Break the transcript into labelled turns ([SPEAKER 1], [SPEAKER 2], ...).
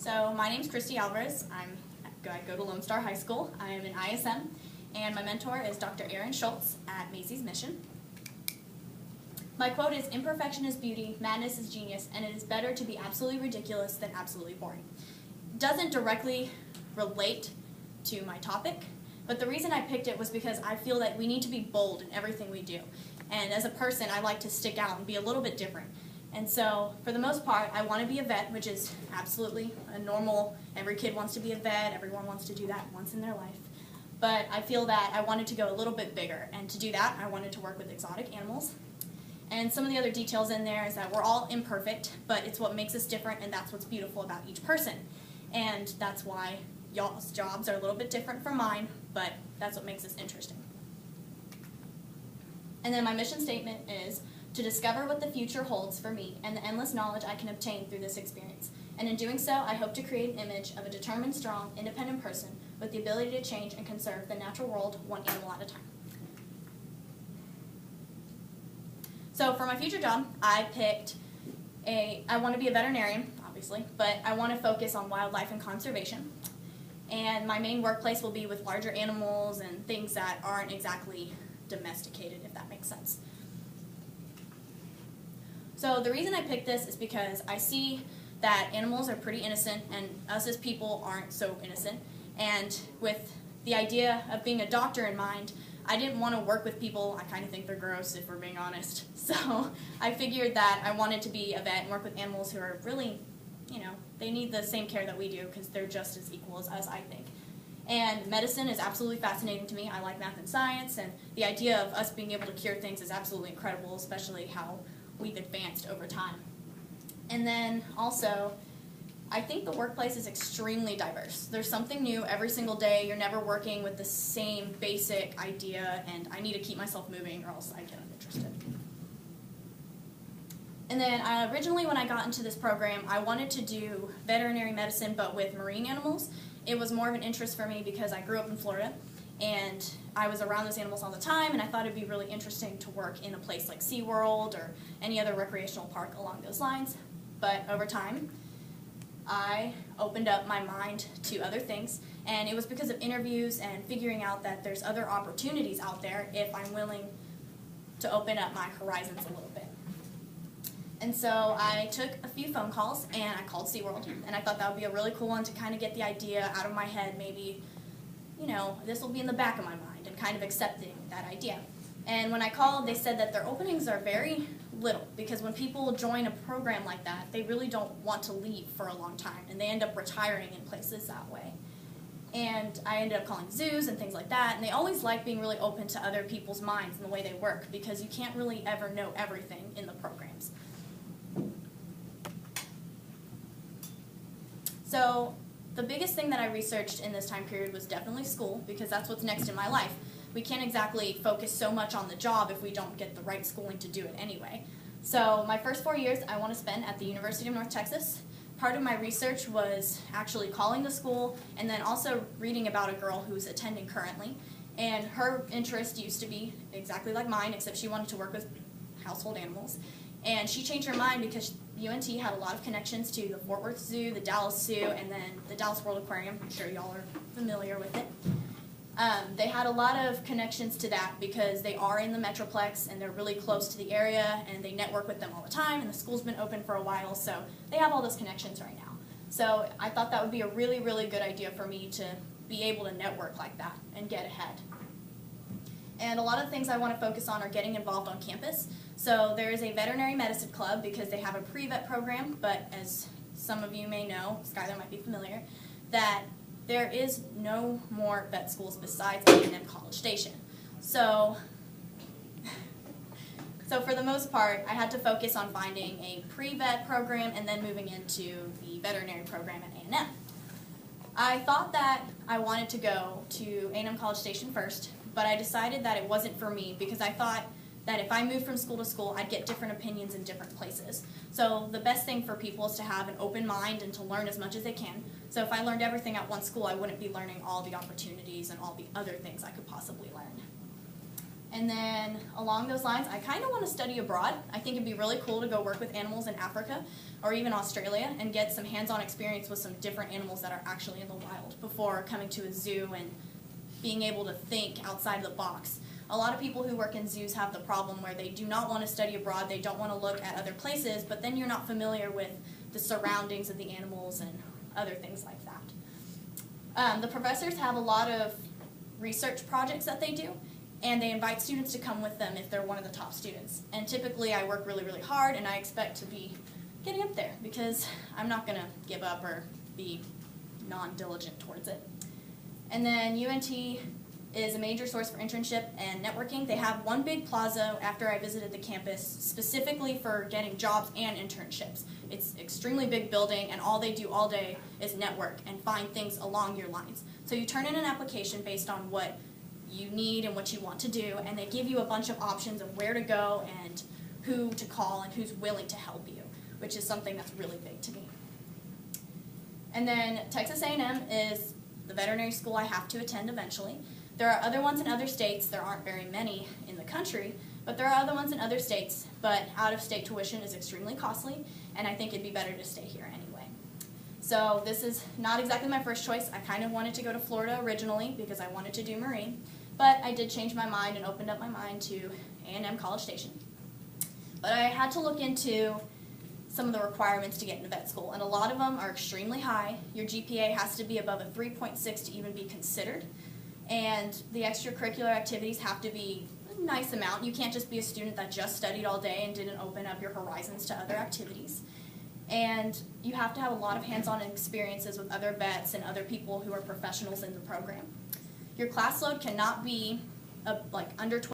[SPEAKER 1] So my name's Christy Alvarez. I go to Lone Star High School. I am an ISM, and my mentor is Dr. Aaron Schultz at Macy's Mission. My quote is, "Imperfection is beauty, madness is genius, and it is better to be absolutely ridiculous than absolutely boring." It doesn't directly relate to my topic, but the reason I picked it was because I feel that we need to be bold in everything we do. And as a person, I like to stick out and be a little bit different. And so, for the most part, I want to be a vet, which is absolutely a normal, every kid wants to be a vet, everyone wants to do that once in their life. But I feel that I wanted to go a little bit bigger, and to do that, I wanted to work with exotic animals. And some of the other details in there is that we're all imperfect, but it's what makes us different, and that's what's beautiful about each person. And that's why y'all's jobs are a little bit different from mine, but that's what makes us interesting. And then my mission statement is to discover what the future holds for me and the endless knowledge I can obtain through this experience. And in doing so, I hope to create an image of a determined, strong, independent person with the ability to change and conserve the natural world one animal at a time. So for my future job, I want to be a veterinarian, obviously, but I want to focus on wildlife and conservation. And my main workplace will be with larger animals and things that aren't exactly domesticated, if that makes sense. So the reason I picked this is because I see that animals are pretty innocent and us as people aren't so innocent. And with the idea of being a doctor in mind, I didn't want to work with people. I kind of think they're gross, if we're being honest. So I figured that I wanted to be a vet and work with animals who are really, they need the same care that we do because they're just as equal as us, I think. And medicine is absolutely fascinating to me. I like math and science, and the idea of us being able to cure things is absolutely incredible, especially how we've advanced over time. And then also, I think the workplace is extremely diverse. There's something new every single day. You're never working with the same basic idea, and I need to keep myself moving or else I get uninterested. And then originally when I got into this program, I wanted to do veterinary medicine but with marine animals. It was more of an interest for me because I grew up in Florida, and I was around those animals all the time, and I thought it'd be really interesting to work in a place like SeaWorld or any other recreational park along those lines. But over time, I opened up my mind to other things, and it was because of interviews and figuring out that there's other opportunities out there if I'm willing to open up my horizons a little bit. And so I took a few phone calls, and I called SeaWorld, and I thought that would be a really cool one to kind of get the idea out of my head, maybe, this will be in the back of my mind, and kind of accepting that idea. And when I called, they said that their openings are very little, because when people join a program like that, they really don't want to leave for a long time, and they end up retiring in places that way. And I ended up calling zoos and things like that, and they always like being really open to other people's minds and the way they work, because you can't really ever know everything in the programs. So the biggest thing that I researched in this time period was definitely school, because that's what's next in my life. We can't exactly focus so much on the job if we don't get the right schooling to do it anyway. So my first 4 years I want to spend at the University of North Texas. Part of my research was actually calling the school and then also reading about a girl who's attending currently. And her interest used to be exactly like mine, except she wanted to work with household animals. And she changed her mind because UNT had a lot of connections to the Fort Worth Zoo, the Dallas Zoo, and then the Dallas World Aquarium. I'm sure y'all are familiar with it. They had a lot of connections to that because they are in the Metroplex and they're really close to the area, and they network with them all the time, and the school's been open for a while, so they have all those connections right now. So I thought that would be a really, really good idea for me to be able to network like that and get ahead. And a lot of things I want to focus on are getting involved on campus. So there is a veterinary medicine club because they have a pre-vet program, but as some of you may know, Skylar might be familiar, that there is no more vet schools besides A&M College Station. So for the most part, I had to focus on finding a pre-vet program and then moving into the veterinary program at A&M. I thought that I wanted to go to A&M College Station first, but I decided that it wasn't for me because I thought that if I moved from school to school, I'd get different opinions in different places. So the best thing for people is to have an open mind and to learn as much as they can. So if I learned everything at one school, I wouldn't be learning all the opportunities and all the other things I could possibly learn. And then along those lines, I kind of want to study abroad. I think it'd be really cool to go work with animals in Africa or even Australia and get some hands-on experience with some different animals that are actually in the wild before coming to a zoo and being able to think outside of the box. A lot of people who work in zoos have the problem where they do not want to study abroad, they don't want to look at other places, but then you're not familiar with the surroundings of the animals and other things like that. The professors have a lot of research projects that they do, and they invite students to come with them if they're one of the top students. And typically I work really, really hard, and I expect to be getting up there because I'm not going to give up or be non-diligent towards it. And then UNT is a major source for internship and networking. They have one big plaza after I visited the campus specifically for getting jobs and internships. It's an extremely big building, and all they do all day is network and find things along your lines. So you turn in an application based on what you need and what you want to do, and they give you a bunch of options of where to go and who to call and who's willing to help you, which is something that's really big to me. And then Texas A&M is the veterinary school I have to attend eventually. There are other ones in other states. There aren't very many in the country, but there are other ones in other states, but out-of-state tuition is extremely costly, and I think it'd be better to stay here anyway. So this is not exactly my first choice. I kind of wanted to go to Florida originally because I wanted to do marine, but I did change my mind and opened up my mind to A&M College Station. But I had to look into some of the requirements to get into vet school, and a lot of them are extremely high. Your GPA has to be above a 3.6 to even be considered, and the extracurricular activities have to be a nice amount. You can't just be a student that just studied all day and didn't open up your horizons to other activities. And you have to have a lot of hands-on experiences with other vets and other people who are professionals in the program. Your class load cannot be under 12